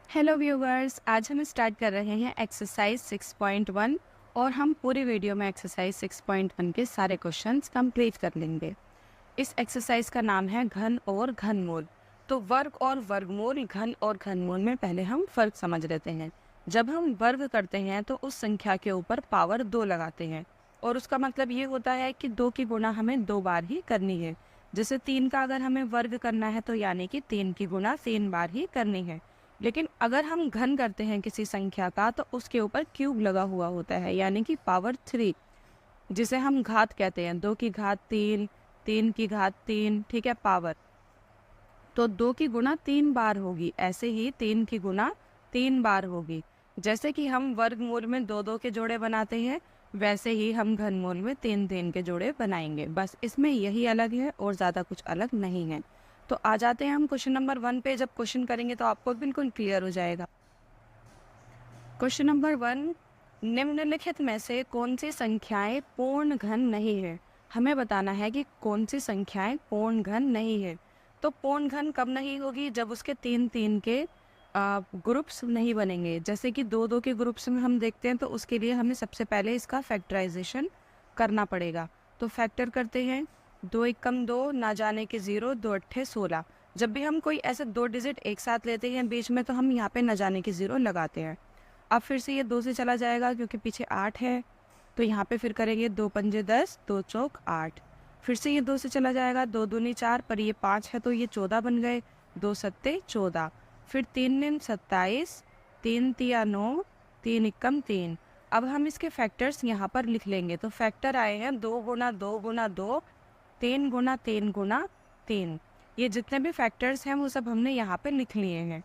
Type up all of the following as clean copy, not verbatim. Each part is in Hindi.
हेलो व्यूवर्स, आज हम स्टार्ट कर रहे हैं एक्सरसाइज 6.1 और हम पूरी वीडियो में एक्सरसाइज 6.1 के सारे क्वेश्चंस कंप्लीट कर लेंगे। इस एक्सरसाइज का नाम है घन और घनमूल। तो वर्ग और वर्गमूल, घन और घनमूल में पहले हम फर्क समझ लेते हैं। जब हम वर्ग करते हैं तो उस संख्या के ऊपर पावर 2 लगाते हैं और उसका मतलब ये होता है कि 2 की गुणा हमें 2 बार ही करनी है। जैसे 3 का अगर हमें वर्ग करना है तो यानी कि 3 की गुणा 3 बार ही करनी है। लेकिन अगर हम घन करते हैं किसी संख्या का तो उसके ऊपर क्यूब लगा हुआ होता है यानी कि पावर 3, जिसे हम घात कहते हैं। 2 की घात 3, 3 की घात 3, ठीक है, पावर। तो 2 की गुणा 3 बार होगी, ऐसे ही 3 की गुणा 3 बार होगी। जैसे कि हम वर्गमूल में 2-2 के जोड़े बनाते हैं, वैसे ही हम घनमूल में 3-3 के जोड़े बनाएंगे। बस इसमें यही अलग है और ज़्यादा कुछ अलग नहीं है। तो आ जाते हैं हम क्वेश्चन नंबर 1 पे। जब क्वेश्चन करेंगे तो आपको बिल्कुल क्लियर हो जाएगा। क्वेश्चन नंबर 1, निम्नलिखित में से कौन सी संख्याएं पूर्ण घन नहीं है। हमें बताना है कि कौन सी संख्याएं पूर्ण घन नहीं है। तो पूर्ण घन कब नहीं होगी? जब उसके 3-3 के ग्रुप्स नहीं बनेंगे। जैसे कि 2-2 के ग्रुप्स में हम देखते हैं तो उसके लिए हमें सबसे पहले इसका फैक्टराइजेशन करना पड़ेगा। तो फैक्टर करते हैं। 2 एकम 2, ना जाने के 0, 2 अट्ठे 16। जब भी हम कोई ऐसे 2 डिजिट एक साथ लेते हैं बीच में तो हम यहाँ पे ना जाने के 0 लगाते हैं। अब फिर से ये 2 से चला जाएगा क्योंकि पीछे 8 है, तो यहाँ पे फिर करेंगे 2 पंजे 10, 2 चौक 8। फिर से ये 2 से चला जाएगा, 2 दूनी 4, पर ये 5 है तो ये 14 बन गए, 2 सत्ते 14। फिर 3 निम 27, 3 तिया 9, 3 इक्कम 3। अब हम इसके फैक्टर्स यहाँ पर लिख लेंगे। तो फैक्टर आए हैं 2 गुना 2 गुना 2, 3 गुना 3 गुना 3। ये जितने भी फैक्टर्स हैं वो सब हमने यहाँ पे लिख लिए हैं।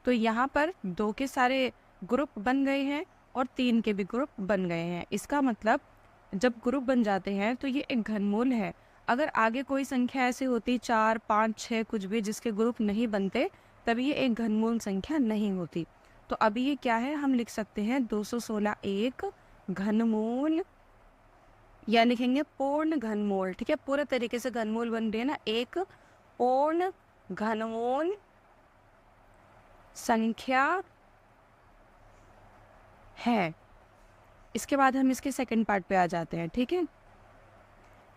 तो यहाँ पर 2 के सारे ग्रुप बन गए हैं और 3 के भी ग्रुप बन गए हैं। इसका मतलब जब ग्रुप बन जाते हैं तो ये एक घनमूल है। अगर आगे कोई संख्या ऐसी होती 4, 5, 6 कुछ भी जिसके ग्रुप नहीं बनते, तभी ये एक घनमूल संख्या नहीं होती। तो अभी ये क्या है, हम लिख सकते हैं 216 एक घनमूल, या लिखेंगे पूर्ण घनमूल। ठीक है, पूरे तरीके से घनमूल बन रही है ना, एक पूर्ण घनमूल संख्या है। इसके बाद हम इसके सेकंड पार्ट पे आ जाते हैं। ठीक है,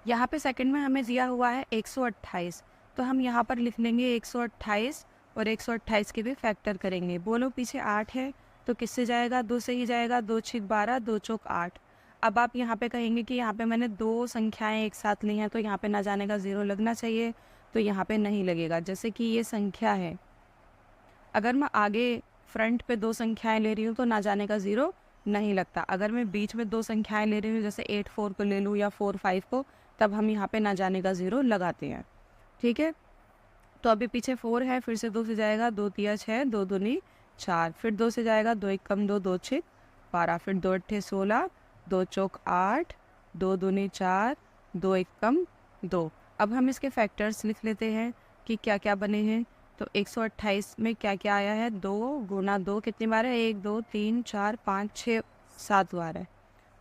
यहाँ पे सेकंड में हमें दिया हुआ है 128, तो हम यहाँ पर लिख लेंगे 128 और 128 के भी फैक्टर करेंगे। बोलो पीछे 8 है तो किससे जाएगा? 2 से ही जाएगा। 2 छिक 12, 2 चौक 8। अब आप यहाँ पे कहेंगे कि यहाँ पे मैंने 2 संख्याएं एक साथ ली हैं तो यहाँ पे ना जाने का 0 लगना चाहिए, तो यहाँ पे नहीं लगेगा। जैसे कि ये संख्या है, अगर मैं आगे फ्रंट पे 2 संख्याएं ले रही हूँ तो ना जाने का 0 नहीं लगता। अगर मैं बीच में 2 संख्याएं ले रही हूँ, जैसे 8 4 को ले लूँ या 4 5 को, तब हम यहाँ पे ना जाने का 0 लगाते हैं। ठीक है, तो अभी पीछे 4 है, फिर से 2 से जाएगा, 2 तिया 6, 2 दूनी 4, फिर 2 से जाएगा, 2 एक कम 2, 2 छिक 12, फिर 2 अट्ठे 16, 2 चौक 8, 2 दूनी 4, 2 एक कम 2। अब हम इसके फैक्टर्स लिख लेते हैं कि क्या क्या बने हैं। तो 128 में क्या क्या आया है? 2 गुना 2 कितनी बार है? 1 2 3 4 5 6 7 बार है।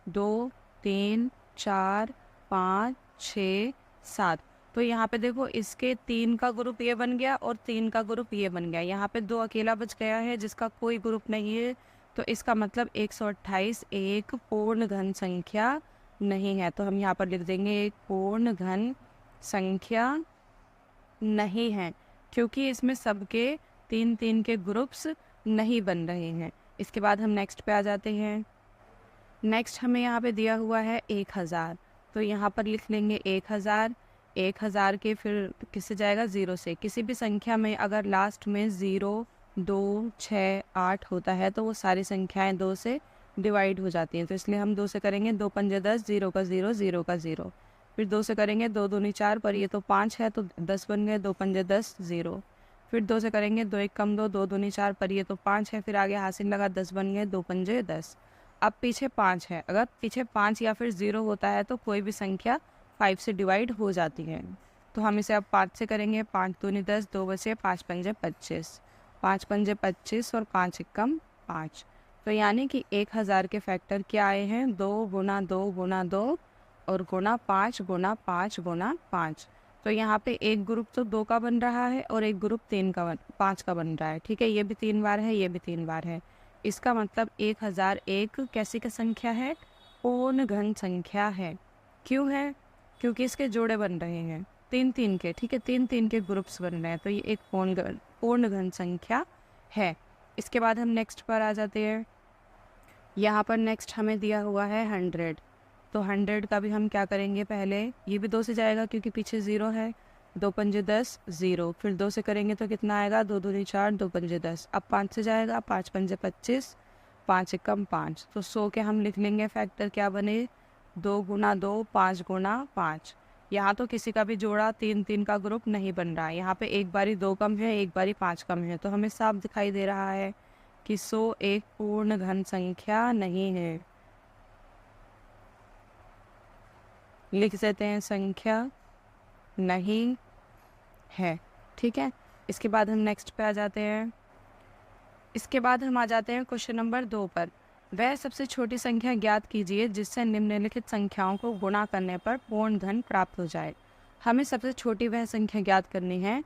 2 3 4 5 6 7। तो यहाँ पे देखो, इसके 3 का ग्रुप ये बन गया और 3 का ग्रुप ये बन गया। यहाँ पे 2 अकेला बच गया है जिसका कोई ग्रुप नहीं है। तो इसका मतलब 128 एक पूर्ण घन संख्या नहीं है। तो हम यहाँ पर लिख देंगे एक पूर्ण घन संख्या नहीं है, क्योंकि इसमें सबके 3-3 के ग्रुप्स नहीं बन रहे हैं। इसके बाद हम नेक्स्ट पे आ जाते हैं। नेक्स्ट हमें यहाँ पे दिया हुआ है 1000, तो यहाँ पर लिख लेंगे 1000। 1000 के फिर किससे जाएगा? 0 से। किसी भी संख्या में अगर लास्ट में 0, 2, 6, 8 होता है तो वो सारी संख्याएं 2 से डिवाइड हो जाती हैं। तो इसलिए हम 2 से करेंगे, 2 पंजे 10, 0 का 0, 0 का 0। फिर 2 से करेंगे, 2 दूनी 4, पर ये तो 5 है तो 10 बन गए, 2 पंजे 10, 0। फिर 2 से करेंगे, 2 एक कम 2, 2 दूनी 4, पर ये तो 5 है, फिर आगे हासिल लगा, 10 बन गए, 2 पंजे 10। अब पीछे 5 है, अगर पीछे 5 या फिर 0 होता है तो कोई भी संख्या 5 से डिवाइड हो जाती है। तो हम इसे अब 5 से करेंगे, 5 दूनी 10, 2 बचे, 5 पंजे 25, 5 पंजे 25 और 5 एकम 5। तो यानी कि 1000 के फैक्टर क्या आए हैं? 2 गुना 2 गुना 2 और गुना 5 गुना 5 गुना 5। तो यहाँ पे एक ग्रुप तो 2 का बन रहा है और एक ग्रुप 5 का बन रहा है। ठीक है, ये भी 3 बार है, ये भी 3 बार है। इसका मतलब 1001 कैसी का संख्या है? पूर्ण घन संख्या है। क्यों है? क्योंकि इसके जोड़े बन रहे हैं 3-3 के। ठीक है, 3-3 के ग्रुप्स बन रहे हैं, तो ये एक पूर्ण घन संख्या है। इसके बाद हम नेक्स्ट पर आ जाते हैं। यहाँ पर नेक्स्ट हमें दिया हुआ है 100। तो 100 का भी हम क्या करेंगे? पहले ये भी 2 से जाएगा क्योंकि पीछे 0 है। 2 पंजे 10, 0। फिर 2 से करेंगे तो कितना आएगा? 2 दूनी 4, 2 पंजे 10। अब 5 से जाएगा, 5 पंजे 25, 5 एकम 5। तो 100 के हम लिख लेंगे फैक्टर क्या बने? 2 गुना 2, 5 गुना 5। यहाँ तो किसी का भी जोड़ा 3-3 का ग्रुप नहीं बन रहा है। यहाँ पे एक बारी 2 कम है, एक बारी 5 कम है, तो हमें साफ दिखाई दे रहा है कि 100 एक पूर्ण घन संख्या नहीं है। लिख देते हैं संख्या नहीं है। ठीक है, इसके बाद हम नेक्स्ट पे आ जाते हैं। इसके बाद हम आ जाते हैं क्वेश्चन नंबर 2 पर। वह सबसे छोटी संख्या ज्ञात कीजिए जिससे निम्नलिखित संख्याओं को गुणा करने पर पूर्ण घन प्राप्त हो जाए। हमें सबसे छोटी वह संख्या ज्ञात करनी है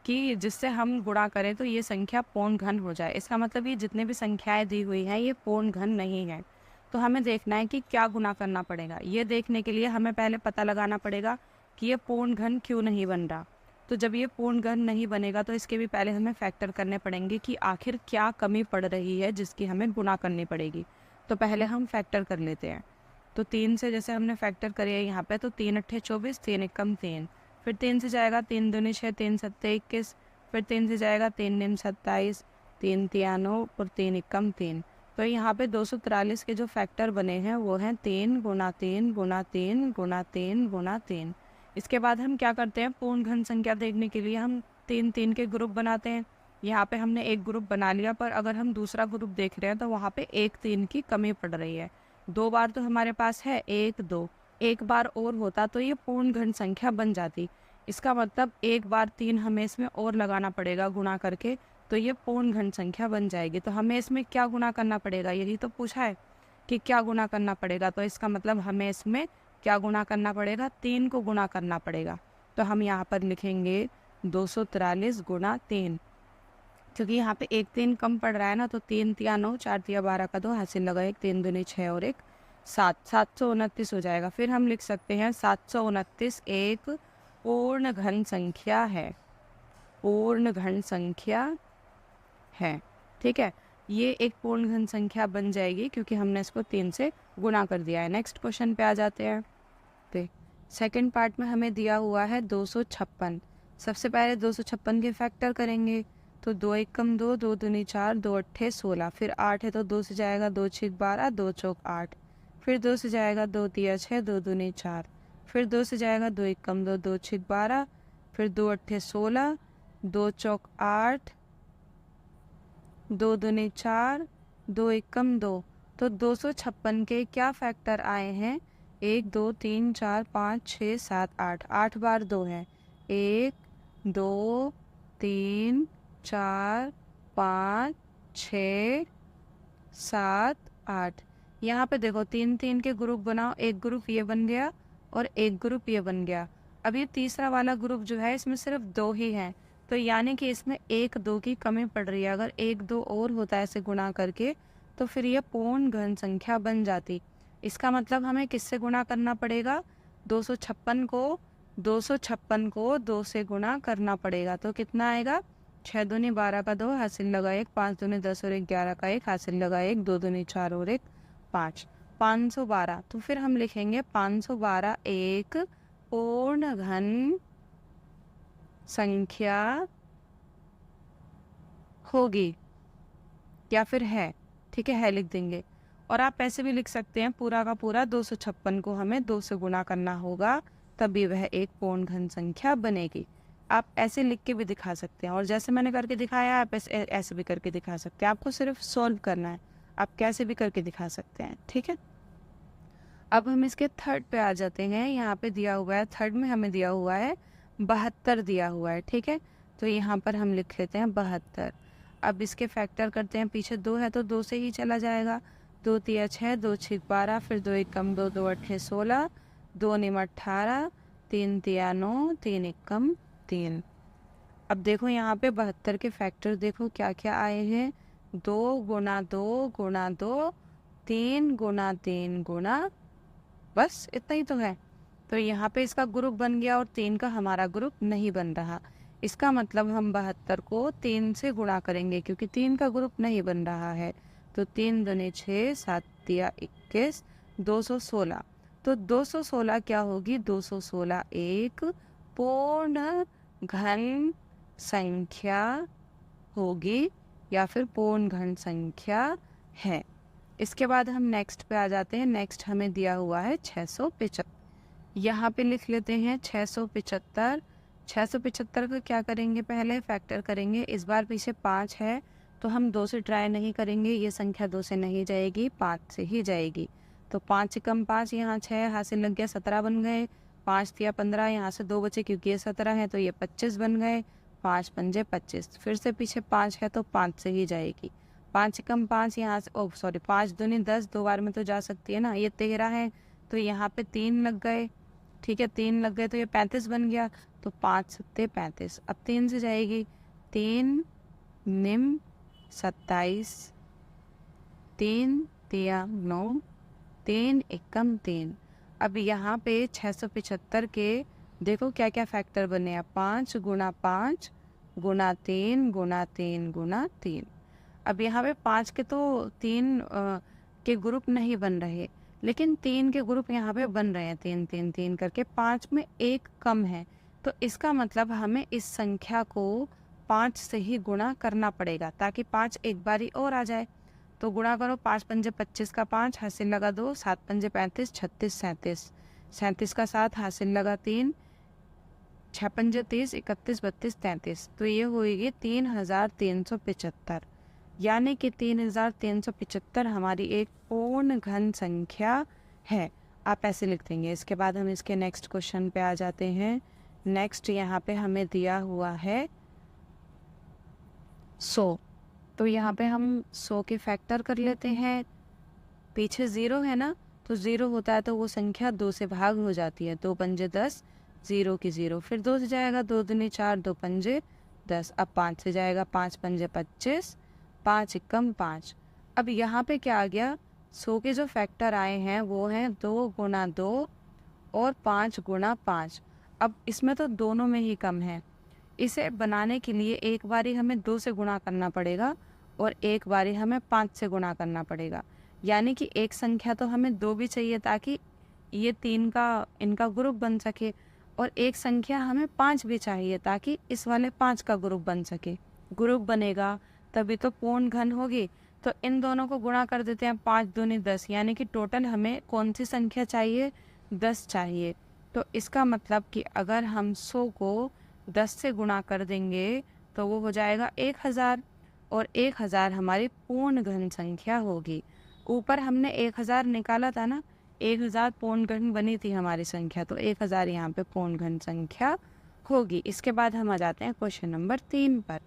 कि जिससे हम गुणा करें तो ये संख्या पूर्ण घन हो जाए। इसका मतलब ये जितने भी संख्याएं दी हुई हैं ये पूर्ण घन नहीं है। तो हमें देखना है कि क्या गुणा करना पड़ेगा। ये देखने के लिए हमें पहले पता लगाना पड़ेगा कि ये पूर्ण घन क्यों नहीं बन रहा। तो जब ये पूर्ण घन नहीं बनेगा तो इसके भी पहले हमें फैक्टर करने पड़ेंगे कि आखिर क्या कमी पड़ रही है जिसकी हमें गुणा करनी पड़ेगी। तो पहले हम फैक्टर कर लेते हैं। तो 3 से जैसे हमने फैक्टर करी है यहाँ पे, तो 3 अट्ठे 24, 3 एकम 3। फिर 3 से जाएगा 3 दूनी 6, 3 सत्ते 21। फिर 3 से जाएगा 3 निम 27, 3 तिया 9 और 3 एकम 3। तो यहाँ पे 243 के जो फैक्टर बने हैं वो हैं 3 गुना 3 गुना 3 गुना 3 गुना 3। इसके बाद हम क्या करते हैं? पूर्ण घन संख्या देखने के लिए हम 3-3 के ग्रुप बनाते हैं। यहाँ पे हमने एक ग्रुप बना लिया, पर अगर हम दूसरा ग्रुप देख रहे हैं तो वहाँ पे 1-3 की कमी पड़ रही है। 2 बार तो हमारे पास है 1 2, एक बार और होता तो ये पूर्ण घन संख्या बन जाती। इसका मतलब एक बार 3 हमें इसमें और लगाना पड़ेगा गुणा करके, तो ये पूर्ण घन संख्या बन जाएगी। तो हमें इसमें क्या गुणा करना पड़ेगा? यही तो पूछा है कि क्या गुणा करना पड़ेगा। तो इसका मतलब हमें इसमें क्या गुणा करना पड़ेगा? 3 को गुणा करना पड़ेगा। तो हम यहाँ पर लिखेंगे 243 गुणा 3, क्योंकि यहाँ पे 1-3 कम पड़ रहा है ना। तो 3 तिया 9, 4 तिया 12 का 2, हासिल लगा 1, 3 दूनी 6 और 1 7, 729 हो जाएगा। फिर हम लिख सकते हैं 729 एक पूर्ण घन संख्या है। पूर्ण घन संख्या है। ठीक है, ये एक पूर्ण घन संख्या बन जाएगी क्योंकि हमने इसको 3 से गुणा कर दिया है। नेक्स्ट क्वेश्चन पे आ जाते हैं। तो सेकंड पार्ट में हमें दिया हुआ है 256। सबसे पहले 256 के फैक्टर करेंगे। तो 2 एकम 2, 2 दूनी 4, 2 अट्ठे 16। फिर 8 है तो 2 से जाएगा 2 छिक 12, 2 चौक 8। फिर 2 से जाएगा 2 तिया 6, 2 दूनी 4। फिर 2 से जाएगा 2 एकम 2, 2 छिक 12। फिर 2 अट्ठे 16, 2 चौक 8, 2 दूनी 4, 2 एकम 2। तो 256 के क्या फैक्टर आए हैं? 1 2 3 4 5 6 7 8। 8 बार 2 है। 1 2 3 4 5 6 7 8। यहाँ पे देखो 3-3 के ग्रुप बनाओ। एक ग्रुप ये बन गया और एक ग्रुप ये बन गया। अब ये तीसरा वाला ग्रुप जो है इसमें सिर्फ 2 ही हैं, तो यानी कि इसमें 1 2 की कमी पड़ रही है। अगर 1 2 और होता है ऐसे गुणा करके तो फिर ये पूर्ण घन संख्या बन जाती। इसका मतलब हमें किससे गुणा करना पड़ेगा? 256 को 2 से गुणा करना पड़ेगा। तो कितना आएगा? 6 दूनी 12 का 2, हासिल लगा 1, 5 दूनी 10 और 1 11 का 1, हासिल लगा 1, 2 दूनी 4 और 1 5, 512। तो फिर हम लिखेंगे 512 एक पूर्ण घन संख्या होगी या फिर है। ठीक है लिख देंगे। और आप ऐसे भी लिख सकते हैं पूरा का पूरा 256 को हमें 2 से गुणा करना होगा, तभी वह एक पूर्ण घन संख्या बनेगी। आप ऐसे लिख के भी दिखा सकते हैं, और जैसे मैंने करके दिखाया आप ऐसे भी करके दिखा सकते हैं। आपको सिर्फ सॉल्व करना है, आप कैसे भी करके दिखा सकते हैं। ठीक है, अब हम इसके थर्ड पे आ जाते हैं। यहाँ पे दिया हुआ है थर्ड में हमें दिया हुआ है 72 दिया हुआ है। ठीक है, तो यहाँ पर हम लिख लेते हैं 72। अब इसके फैक्टर करते हैं। पीछे 2 है तो 2 से ही चला जाएगा। 2 तिया 6, 2 छिक 12, फिर 2 एकम 2, 2 अट्ठे 16, 2 निम 18, 3 तिया 9, 3 एकम 3। अब देखो यहाँ पे 72 के फैक्टर देखो क्या क्या आए हैं। 2 गुना 2 गुना 2, 3 गुना 3 गुना, बस इतना ही तो है। तो यहाँ पे इसका ग्रुप बन गया और 3 का हमारा ग्रुप नहीं बन रहा। इसका मतलब हम 72 को 3 से गुणा करेंगे क्योंकि 3 का ग्रुप नहीं बन रहा है। तो 3 दूनी 6, 7 तिया 21, 216। तो 216 क्या होगी? 216 एक पूर्ण घन संख्या होगी या फिर पूर्ण घन संख्या है। इसके बाद हम नेक्स्ट पे आ जाते हैं। नेक्स्ट हमें दिया हुआ है 675। यहाँ पे लिख लेते हैं 675। 675 का क्या करेंगे? पहले फैक्टर करेंगे। इस बार पीछे 5 है तो हम 2 से ट्राई नहीं करेंगे, ये संख्या 2 से नहीं जाएगी, 5 से ही जाएगी। तो 5 कम 5, यहाँ 6 हासिल लग गया, 17 बन गए। 5 तिया 15, यहाँ से 2 बचे क्योंकि ये 17 है तो ये 25 बन गए। 5 पंजे 25, फिर से पीछे 5 है तो 5 से ही जाएगी। 5 कम 5, यहाँ से 5 दूनी 10, 2 बार में तो जा सकती है ना। ये 13 है तो यहाँ पे 3 लग गए, ठीक है, 3 लग गए तो ये 35 बन गया। तो 5 सत्ते 35, अब 3 से जाएगी। 3 निम 27, 3 तिया 9, 3 एकम 3। अब यहाँ पे 675 के देखो क्या क्या फैक्टर बने हैं। 5 गुना 5 गुना 3 गुना 3 गुना 3। अब यहाँ पे 5 के तो 3 के ग्रुप नहीं बन रहे, लेकिन 3 के ग्रुप यहाँ पे बन रहे हैं, 3 3 3 करके। 5 में एक कम है तो इसका मतलब हमें इस संख्या को 5 से ही गुणा करना पड़ेगा ताकि 5 एक बारी और आ जाए। तो गुणा करो, 5 पंजे 25 का 5 हासिल लगा 2, 7 पंजे 35, 36 37, 37 का 7 हासिल लगा 3, 6 पंजे 30, 31 32 33। तो ये होगी 3375, यानी कि 3375 हमारी एक पूर्ण घन संख्या है। आप ऐसे लिख देंगे। इसके बाद हम इसके नेक्स्ट क्वेश्चन पे आ जाते हैं। नेक्स्ट यहाँ पे हमें दिया हुआ है 100। तो यहाँ पे हम 100 के फैक्टर कर लेते हैं। पीछे 0 है ना, तो 0 होता है तो वो संख्या 2 से भाग हो जाती है। 2 पंजे 10, 0 की 0, फिर 2 से जाएगा, 2 दूनी 4, 2 पंजे 10। अब 5 से जाएगा, 5 पंजे 25, 5 एकम 5। अब यहाँ पे क्या आ गया? 100 के जो फैक्टर आए हैं वो हैं 2 गुना 2 और 5 गुना 5। अब इसमें तो दोनों में ही कम है। इसे बनाने के लिए एक बारी हमें 2 से गुणा करना पड़ेगा और एक बारी हमें 5 से गुणा करना पड़ेगा। यानी कि एक संख्या तो हमें 2 भी चाहिए ताकि ये 3 का इनका ग्रुप बन सके, और एक संख्या हमें 5 भी चाहिए ताकि इस वाले 5 का ग्रुप बन सके। ग्रुप बनेगा तभी तो पूर्ण घन होगी। तो इन दोनों को गुणा कर देते हैं। 5 दूनी 10, यानी कि टोटल हमें कौन सी संख्या चाहिए? 10 चाहिए। तो इसका मतलब कि अगर हम 100 को 10 से गुणा कर देंगे तो वो हो जाएगा 1000, और 1000 हमारी पूर्ण घन संख्या होगी। ऊपर हमने 1000 निकाला था ना, 1000 पूर्ण घन बनी थी हमारी संख्या, तो 1000 यहाँ पे पूर्ण घन संख्या होगी। इसके बाद हम आ जाते हैं क्वेश्चन नंबर 3 पर।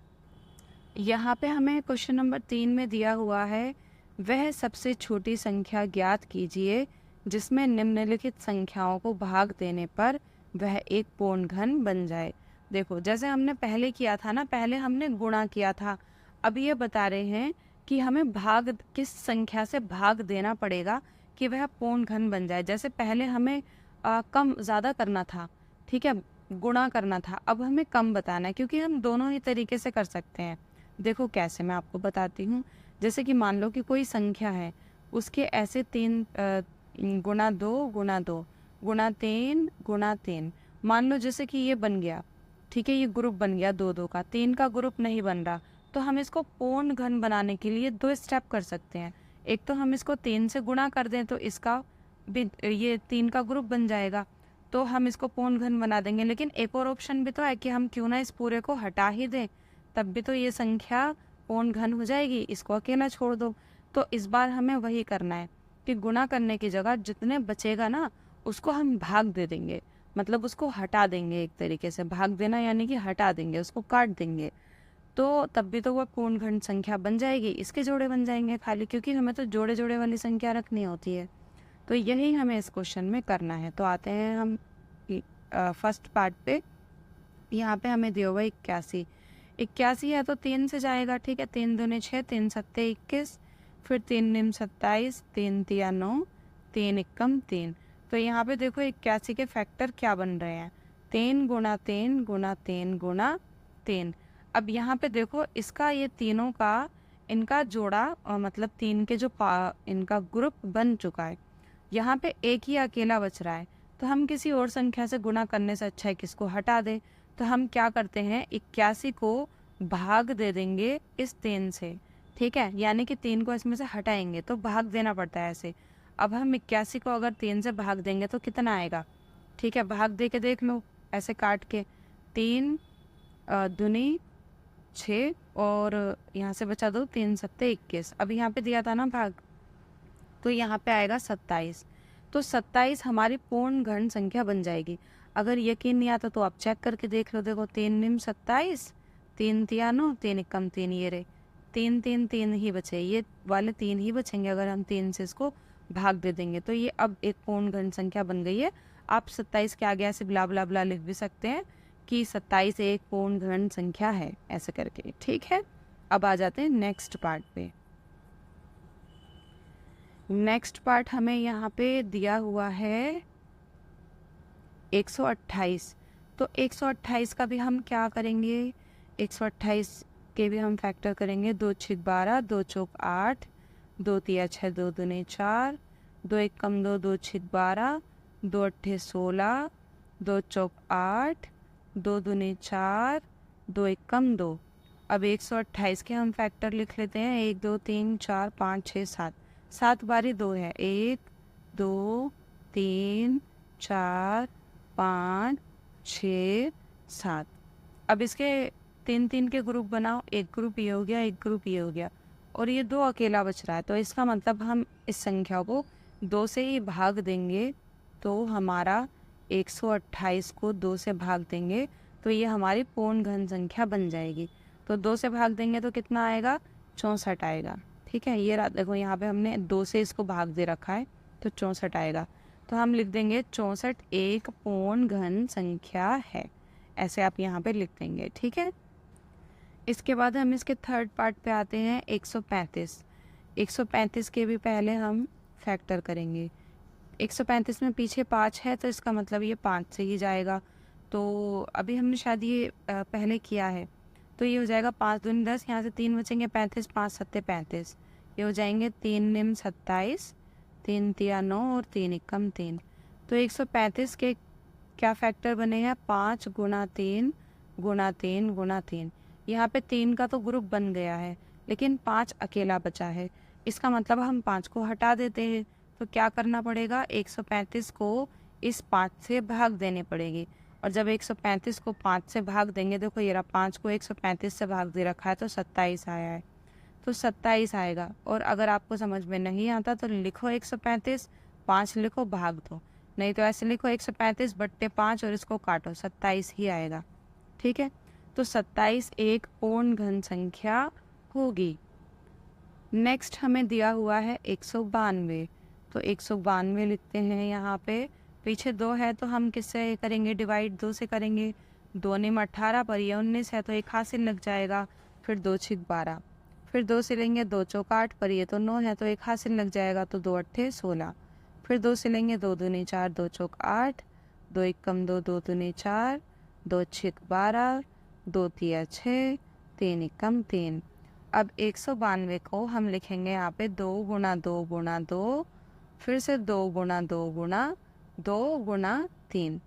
यहाँ पे हमें क्वेश्चन नंबर 3 में दिया हुआ है, वह सबसे छोटी संख्या ज्ञात कीजिए जिसमें निम्नलिखित संख्याओं को भाग देने पर वह एक पूर्ण घन बन जाए। देखो जैसे हमने पहले किया था ना, पहले हमने गुणा किया था। अब ये बता रहे हैं कि हमें भाग किस संख्या से भाग देना पड़ेगा कि वह पूर्ण घन बन जाए। जैसे पहले हमें कम ज़्यादा करना था, ठीक है, गुणा करना था। अब हमें कम बताना है क्योंकि हम दोनों ही तरीके से कर सकते हैं। देखो कैसे, मैं आपको बताती हूँ। जैसे कि मान लो कि कोई संख्या है, उसके ऐसे 3 गुना 2 गुना 2 गुना 3 गुना 3। मान लो जैसे कि ये बन गया, ठीक है, ये ग्रुप बन गया 2 2 का। 3 का ग्रुप नहीं बन रहा तो हम इसको पूर्ण घन बनाने के लिए 2 स्टेप कर सकते हैं। एक तो हम इसको 3 से गुणा कर दें तो इसका भी ये 3 का ग्रुप बन जाएगा, तो हम इसको पूर्ण घन बना देंगे। लेकिन एक और ऑप्शन भी तो है कि हम क्यों ना इस पूरे को हटा ही दें, तब भी तो ये संख्या पूर्ण घन हो जाएगी, इसको अकेला छोड़ दो। तो इस बार हमें वही करना है कि गुणा करने की जगह जितने बचेगा ना उसको हम भाग दे देंगे, मतलब उसको हटा देंगे। एक तरीके से भाग देना यानी कि हटा देंगे, उसको काट देंगे, तो तब भी तो वह पूर्ण घन संख्या बन जाएगी। इसके जोड़े बन जाएंगे खाली, क्योंकि हमें तो जोड़े जोड़े वाली संख्या रखनी होती है। तो यही हमें इस क्वेश्चन में करना है। तो आते हैं हम फर्स्ट पार्ट पे यहाँ पे हमें दिया हुआ 81। 81 है तो 3 से जाएगा, ठीक है। 3 दूने 6, 3 सत्ते 21, फिर 3 निम 27, 3 तिया 9, 3 एकम 3। तो यहाँ पे देखो 81 के फैक्टर क्या बन रहे हैं, 3 गुणा 3 गुणा 3 गुणा 3। अब यहाँ पे देखो इसका ये तीनों का इनका जोड़ा मतलब 3 के जो इनका ग्रुप बन चुका है। यहाँ पे एक ही अकेला बच रहा है, तो हम किसी और संख्या से गुणा करने से अच्छा है किसको हटा दें। तो हम क्या करते हैं, 81 को भाग दे देंगे इस 3 से, ठीक है। यानी कि 3 को इसमें से हटाएंगे तो भाग देना पड़ता है ऐसे। अब हम 81 को अगर 3 से भाग देंगे तो कितना आएगा, ठीक है। भाग दे के देख लो ऐसे काट के, 3 दूनी 6 और यहाँ से बचा दो 3 सत्ते 21। अब यहाँ पे दिया था ना भाग, तो यहाँ पे आएगा 27। तो 27 हमारी पूर्ण घन संख्या बन जाएगी। अगर यकीन नहीं आता तो आप चेक करके देख लो। देखो 3 निम 27, 3 तिया 9, 3 एकम 3, ये रहे 3 3 3 ही बचे, ये वाले 3 ही बचेंगे अगर हम 3 से इसको भाग दे देंगे। तो ये अब एक पूर्ण घन संख्या बन गई है। आप 27 के आगे ऐसे ब्ला ब्ला ब्ला लिख भी सकते हैं कि 27 एक पूर्ण घन संख्या है, ऐसे करके, ठीक है। अब आ जाते हैं नेक्स्ट पार्ट पे। नेक्स्ट पार्ट हमें यहाँ पे दिया हुआ है 128। तो 128 का भी हम क्या करेंगे, 128 के भी हम फैक्टर करेंगे। 2 छिक 12, 2 चौक 8, 2 तिया 6, 2 दूने 4, 2 एकम 2, 2 छिक 12, 2 अट्ठे 16, 2 चौक 8, 2 दूने 4, 2 एकम 2। अब 128 के हम फैक्टर लिख लेते हैं। 1 2 3 4 5 6 7, 7 बारी 2 है, 1 2 3 4 5 6 7। अब इसके 3 3 के ग्रुप बनाओ, एक ग्रुप ये हो गया, एक ग्रुप ये हो गया, और ये 2 अकेला बच रहा है। तो इसका मतलब हम इस संख्या को 2 से ही भाग देंगे, तो हमारा 128 को 2 से भाग देंगे तो ये हमारी पूर्ण घन संख्या बन जाएगी। तो 2 से भाग देंगे तो कितना आएगा, 64 आएगा, ठीक है। ये देखो यहाँ पे हमने 2 से इसको भाग दे रखा है तो 64 आएगा। तो हम लिख देंगे 64 एक पूर्ण घन संख्या है, ऐसे आप यहाँ पे लिख देंगे, ठीक है। इसके बाद हम इसके थर्ड पार्ट पे आते हैं 135। 135 के भी पहले हम फैक्टर करेंगे। 135 में पीछे 5 है तो इसका मतलब ये 5 से ही जाएगा। तो अभी हमने शायद ये पहले किया है, तो ये हो जाएगा 5 दूनी 10, यहाँ से 3 बचेंगे 35, 5 सत्ते 35, ये हो जाएंगे 3 निम 27, 3 तिया 9 और 3 एकम 3। तो 135 के क्या फैक्टर बने हैं, 5 गुणा 3 गुणा 3 गुणा 3। यहाँ पे 3 का तो ग्रुप बन गया है लेकिन 5 अकेला बचा है, इसका मतलब हम 5 को हटा देते हैं। तो क्या करना पड़ेगा, 135 को इस 5 से भाग देने पड़ेगी। और जब 135 को 5 से भाग देंगे, देखो ये रहा 5 को 135 से भाग दे रखा है तो 27 आया है, तो 27 आएगा। और अगर आपको समझ में नहीं आता तो लिखो 135, 5 लिखो भाग दो, नहीं तो ऐसे लिखो 135 बट्टे 5 और इसको काटो, 27 ही आएगा, ठीक है। तो 27 एक पूर्ण घन संख्या होगी। नेक्स्ट हमें दिया हुआ है 192। तो 192 लिखते हैं यहाँ पे। पीछे 2 है तो हम किससे करेंगे डिवाइड, 2 से करेंगे। 2 निम 18 पर ये 19 है तो एक हासिल लग जाएगा। फिर 2 छिक 12, फिर 2 से लेंगे 2 चौक 8 पर ये तो 9 है तो एक हासिल लग जाएगा, तो 2 अट्ठे 16। फिर 2 से लेंगे 2 दूनी 4, 2 चौक 8, 2 एकम 2, 2 दूनी 4, 2 छिक 12, 2 तिया 6, 3 एकम 3। अब 192 को हम लिखेंगे यहाँ पे 2 गुणा 2 गुणा 2, फिर से 2 गुणा 2 गुणा 2 गुणा 3।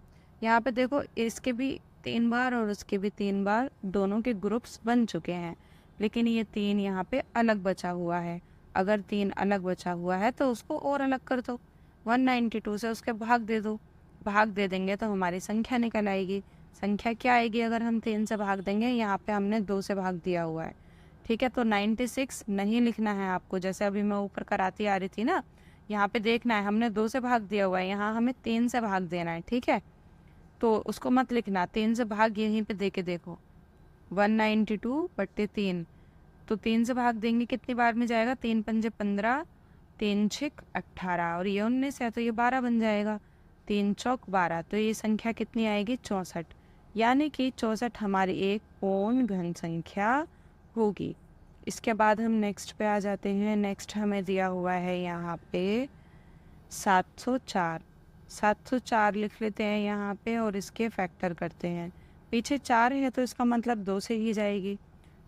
यहाँ पे देखो इसके भी 3 बार और उसके भी 3 बार दोनों के ग्रुप्स बन चुके हैं, लेकिन ये 3 यहाँ पे अलग बचा हुआ है। अगर 3 अलग बचा हुआ है तो उसको और अलग कर दो, 192 से उसके भाग दे दो। भाग दे देंगे तो हमारी संख्या निकल आएगी। संख्या क्या आएगी अगर हम 3 से भाग देंगे, यहाँ पे हमने 2 से भाग दिया हुआ है, ठीक है। तो 96 नहीं लिखना है आपको, जैसे अभी मैं ऊपर कराती आ रही थी ना, यहाँ पे देखना है हमने 2 से भाग दिया हुआ है, यहाँ हमें 3 से भाग देना है, ठीक है। तो उसको मत लिखना, 3 से भाग यहीं पे दे के देखो, 192 बट्टे 3। तो 3 से भाग देंगे कितनी बार में जाएगा, 3 पंजे 15, 3 छिक 18 और ये 19 है तो ये 12 बन जाएगा। 3 चौक 12, तो ये संख्या कितनी आएगी 64, यानी कि 64 हमारी एक पूर्ण घन संख्या होगी। इसके बाद हम नेक्स्ट पे आ जाते हैं। नेक्स्ट हमें दिया हुआ है यहाँ पे 704। 704 लिख लेते हैं यहाँ पे और इसके फैक्टर करते हैं। पीछे 4 है तो इसका मतलब 2 से ही जाएगी।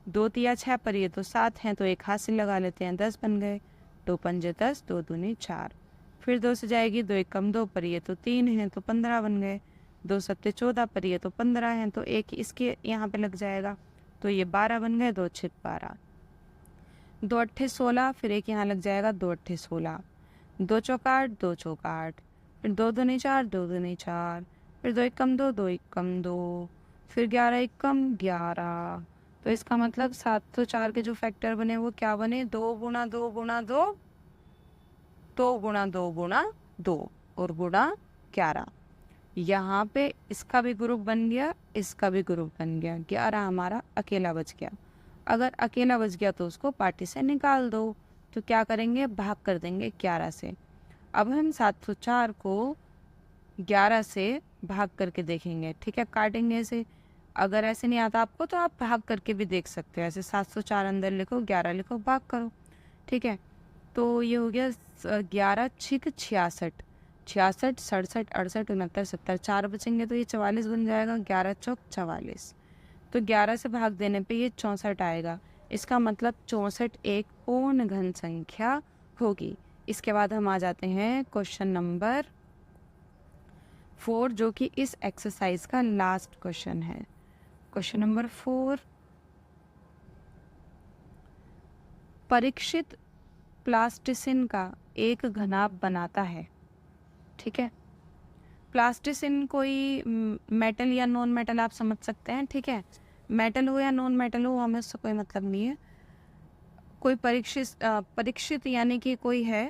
2 तिया 6 पर ये तो 7 हैं, तो एक हाथ से लगा लेते हैं, 10 बन गए। 2 पंजे 10, 2 दूनी 4। फिर 2 से जाएगी, 2 एक कम 2 पर ये तो 3 हैं, तो 15 बन गए। 2 सत्ते 14 पर ये तो 15 हैं, तो एक इसके यहाँ पे लग जाएगा, तो ये 12 बन गए। 2 छिक 12, 2 अट्ठे 16, फिर एक यहाँ लग जाएगा, 2 अट्ठे 16। 2 चौक 8, 2 चौक 8, फिर 2 दूनी 4, 2 दूनी 4, फिर 2 एक कम 2, 2 एक कम 2, फिर 11 एक कम 11। तो इसका मतलब 704 के जो फैक्टर बने वो क्या बने, 2 गुणा 2 गुणा 2, 2 गुणा 2 गुणा 2 और गुणा 11। यहाँ पे इसका भी ग्रुप बन गया, इसका भी ग्रुप बन गया। 11 हमारा अकेला बच गया। अगर अकेला बच गया तो उसको पार्टी से निकाल दो। तो क्या करेंगे, भाग कर देंगे 11 से। अब हम 704 को 11 से भाग करके देखेंगे, ठीक है, काटेंगे ऐसे। अगर ऐसे नहीं आता आपको तो आप भाग करके भी देख सकते हो। ऐसे 704 अंदर लिखो, 11 लिखो, भाग करो, ठीक है। तो ये हो गया 11 छिक 66, 66 67 68 69 70, 4 बचेंगे तो ये 44 बन जाएगा। 11 चौक 44, तो 11 से भाग देने पे ये 64 आएगा। इसका मतलब 64 एक पूर्ण घन संख्या होगी। इसके बाद हम आ जाते हैं क्वेश्चन नंबर 4, जो कि इस एक्सरसाइज का लास्ट क्वेश्चन है। क्वेश्चन नंबर 4, परीक्षित प्लास्टिसिन का एक घनाभ बनाता है, ठीक है। प्लास्टिसिन कोई मेटल या नॉन मेटल आप समझ सकते हैं, ठीक है। मेटल हो या नॉन मेटल हो, हमें उससे कोई मतलब नहीं है। कोई परीक्षित यानी कि कोई है,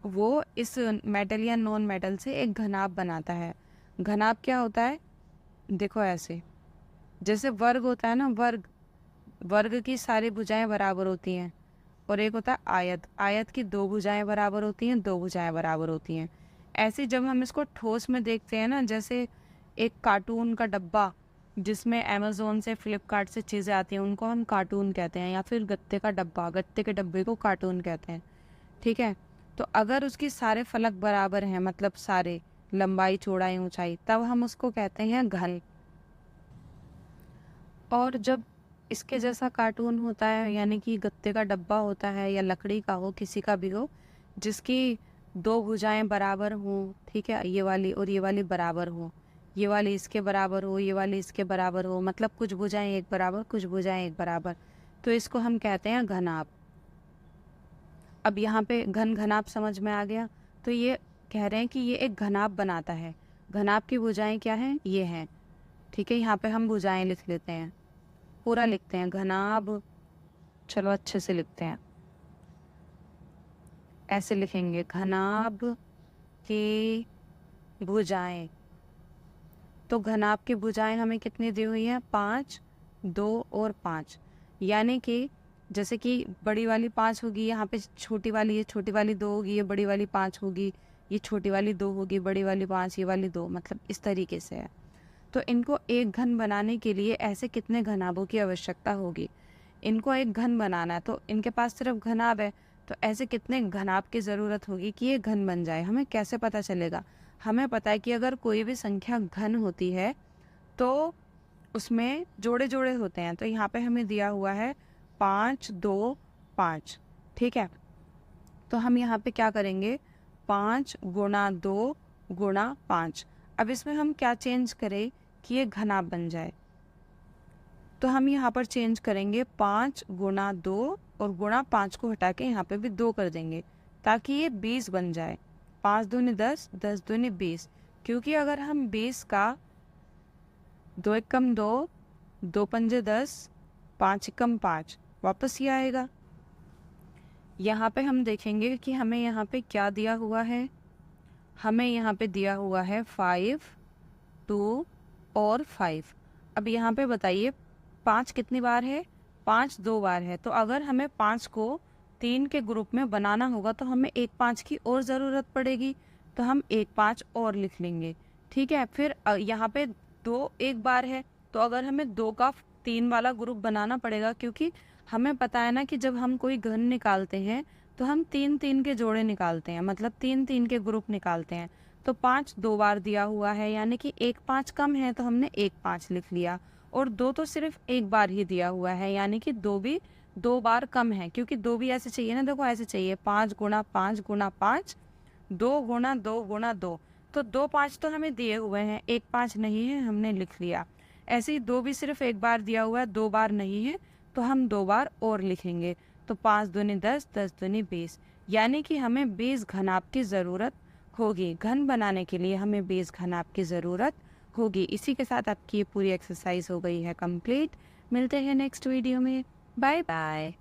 वो इस मेटल या नॉन मेटल से एक घनाभ बनाता है। घनाभ क्या होता है, देखो ऐसे, जैसे वर्ग होता है ना, वर्ग, वर्ग की सारी भुजाएं बराबर होती हैं। और एक होता है आयत, आयत की 2 भुजाएं बराबर होती हैं, 2 भुजाएं बराबर होती हैं। ऐसे जब हम इसको ठोस में देखते हैं ना, जैसे एक कार्टून का डब्बा जिसमें अमेज़ोन से फ्लिपकार्ट से चीज़ें आती हैं, उनको हम कार्टून कहते हैं। या फिर गत्ते का डब्बा, गत्ते के डब्बे को कार्टून कहते हैं, ठीक है। तो अगर उसकी सारे फलक बराबर हैं, मतलब सारे लंबाई चौड़ाई ऊंचाई, तब हम उसको कहते हैं घन। और जब इसके जैसा कार्टून होता है, यानी कि गत्ते का डब्बा होता है या लकड़ी का हो, किसी का भी हो, जिसकी 2 भुजाएं बराबर हों, ठीक है, ये वाली और ये वाली बराबर हो, ये वाली इसके बराबर हो, ये वाली इसके बराबर हो, मतलब कुछ भुजाएं एक बराबर, कुछ भुजाएं एक बराबर, तो इसको हम कहते हैं घनाभ। अब यहाँ पे घन घनाभ समझ में आ गया। तो ये कह रहे हैं कि ये एक घनाभ बनाता है। घनाभ की भुजाएं क्या हैं, ये हैं, ठीक है। यहाँ पे हम भुजाएं लिख लेते हैं, पूरा लिखते हैं घनाभ, चलो अच्छे से लिखते हैं, ऐसे लिखेंगे, घनाभ की भुजाएं। तो घनाभ की भुजाएं हमें कितनी दी हुई हैं, 5, 2 और 5। यानी कि जैसे कि बड़ी वाली 5 होगी, यहाँ पे छोटी वाली, ये छोटी वाली 2 होगी, ये बड़ी वाली 5 होगी, ये छोटी वाली 2 होगी, बड़ी वाली 5, ये वाली 2, मतलब इस तरीके से है। तो इनको एक घन बनाने के लिए ऐसे कितने घनाभों की आवश्यकता होगी। इनको एक घन बनाना है, तो इनके पास सिर्फ घनाभ है, तो ऐसे कितने घनाभ की ज़रूरत होगी कि ये घन बन जाए। हमें कैसे पता चलेगा, हमें पता है कि अगर कोई भी संख्या घन होती है तो उसमें जोड़े जोड़े होते हैं। तो यहाँ पे हमें दिया हुआ है 5, 2, 5, ठीक है। तो हम यहाँ पे क्या करेंगे, 5 गुणा 2 गुणा 5। अब इसमें हम क्या चेंज करें कि ये घनाभ बन जाए, तो हम यहाँ पर चेंज करेंगे 5 गुणा 2 और गुणा 5 को हटा के यहाँ पे भी 2 कर देंगे, ताकि ये 20 बन जाए। 5 दूनी 10, 10 दूनी 20, क्योंकि अगर हम 20 का 2 एकम 2, 2 पंजे 10, 5 एकम 5, वापस ये आएगा। यहाँ पे हम देखेंगे कि हमें यहाँ पे क्या दिया हुआ है, हमें यहाँ पे दिया हुआ है 5, 2 और 5। अब यहाँ पे बताइए 5 कितनी बार है, 5 2 बार है। तो अगर हमें 5 को 3 के ग्रुप में बनाना होगा तो हमें एक 5 की और ज़रूरत पड़ेगी। तो हम 1 5 और लिख लेंगे। ठीक है, फिर यहाँ पे 2 एक बार है, तो अगर हमें 2 का 3 वाला ग्रुप बनाना पड़ेगा, क्योंकि हमें पता है ना कि जब हम कोई घन निकालते हैं तो हम 3-3 के जोड़े निकालते हैं, मतलब 3-3 के ग्रुप निकालते हैं। तो 5 2 बार दिया हुआ है, यानी कि 1 5 कम है तो हमने 1 5 लिख लिया, और 2 तो सिर्फ एक बार ही दिया हुआ है, यानी कि 2 भी 2 बार कम है, क्योंकि 2 भी ऐसे चाहिए ना, देखो ऐसे चाहिए 5 गुणा 5 गुणा 5, 2 गुणा 2 गुणा 2। तो 2 5 तो हमें दिए हुए हैं, 1 5 नहीं है, हमने लिख लिया। ऐसे ही 2 भी सिर्फ एक बार दिया हुआ है, 2 बार नहीं है, तो हम 2 बार और लिखेंगे। तो 5 दूनी 10, 10 दूनी 20, यानी कि हमें 20 घनाभ की ज़रूरत होगी। घन बनाने के लिए हमें 20 घनाभ की ज़रूरत होगी। इसी के साथ आपकी ये पूरी एक्सरसाइज हो गई है कंप्लीट। मिलते हैं नेक्स्ट वीडियो में। Bye bye.